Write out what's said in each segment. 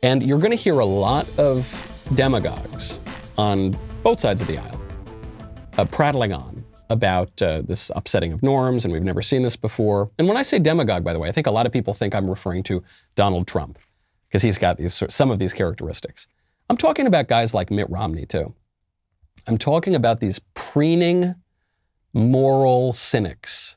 And you're going to hear a lot of demagogues on both sides of the aisle prattling on about this upsetting of norms, and we've never seen this before. And when I say demagogue, by the way, I think a lot of people think I'm referring to Donald Trump, because he's got some of these characteristics. I'm talking about guys like Mitt Romney, too. I'm talking about these preening moral cynics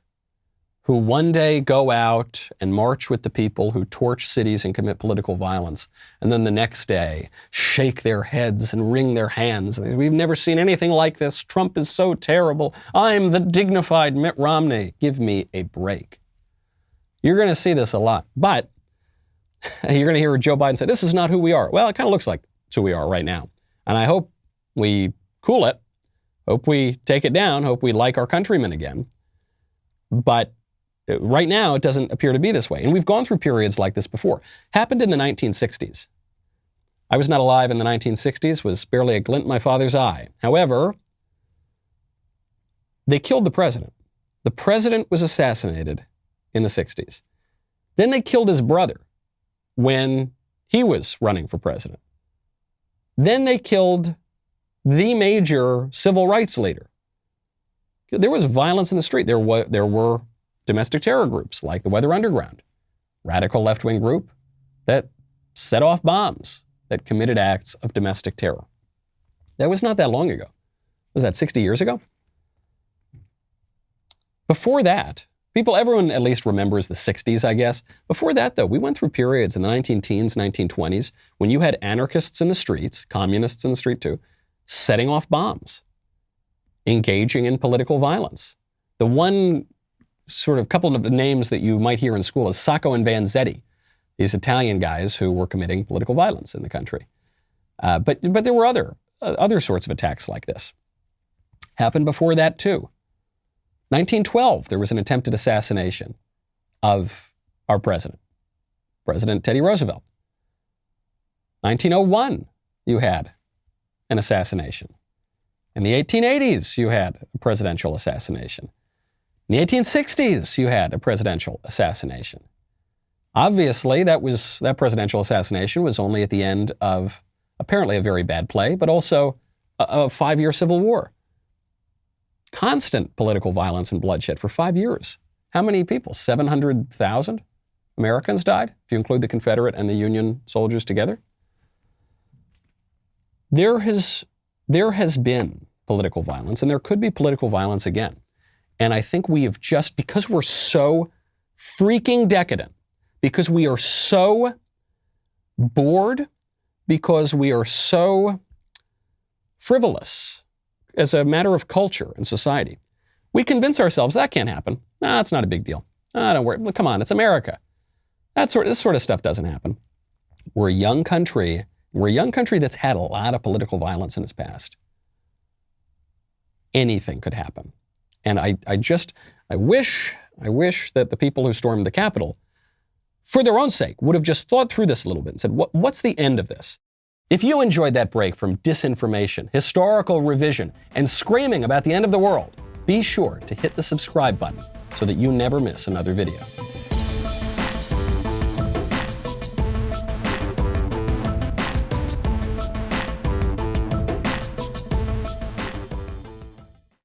who one day go out and march with the people who torch cities and commit political violence, and then the next day shake their heads and wring their hands. We've never seen anything like this. Trump is so terrible. I'm the dignified Mitt Romney. Give me a break. You're going to see this a lot. But you're going to hear Joe Biden say, this is not who we are. Well, it kind of looks like it's who we are right now. And I hope we cool it. Hope we take it down. Hope we like our countrymen again. But right now, it doesn't appear to be this way. And we've gone through periods like this before. Happened in the 1960s. I was not alive in the 1960s, was barely a glint in my father's eye. However, they killed the president. The president was assassinated in the 60s. Then they killed his brother when he was running for president. Then they killed the major civil rights leader. There was violence in the street. There were domestic terror groups like the Weather Underground, radical left-wing group that set off bombs, that committed acts of domestic terror. That was not that long ago. Was that 60 years ago? Before that, everyone at least remembers the 60s, I guess. Before that, though, we went through periods in the 19-teens, 1920s, when you had anarchists in the streets, communists in the street too, setting off bombs, engaging in political violence. The one sort of couple of names that you might hear in school is Sacco and Vanzetti, these Italian guys who were committing political violence in the country. But there were other sorts of attacks like this. Happened before that too. 1912, there was an attempted assassination of our president, President Teddy Roosevelt. 1901, you had an assassination. In the 1880s, you had a presidential assassination. In the 1860s, you had a presidential assassination. Obviously, that presidential assassination was only at the end of apparently a very bad play, but also a 5-year civil war. Constant political violence and bloodshed for 5 years. How many people? 700,000 Americans died, if you include the Confederate and the Union soldiers together. There has been political violence, and there could be political violence again. And I think we have just, because we're so freaking decadent, because we are so bored, because we are so frivolous as a matter of culture and society, we convince ourselves that can't happen. Nah, it's not a big deal. Don't worry. Come on, it's America. This sort of stuff doesn't happen. We're a young country. We're a young country that's had a lot of political violence in its past. Anything could happen. And I wish that the people who stormed the Capitol, for their own sake, would have just thought through this a little bit and said, what's the end of this? If you enjoyed that break from disinformation, historical revision, and screaming about the end of the world, be sure to hit the subscribe button so that you never miss another video.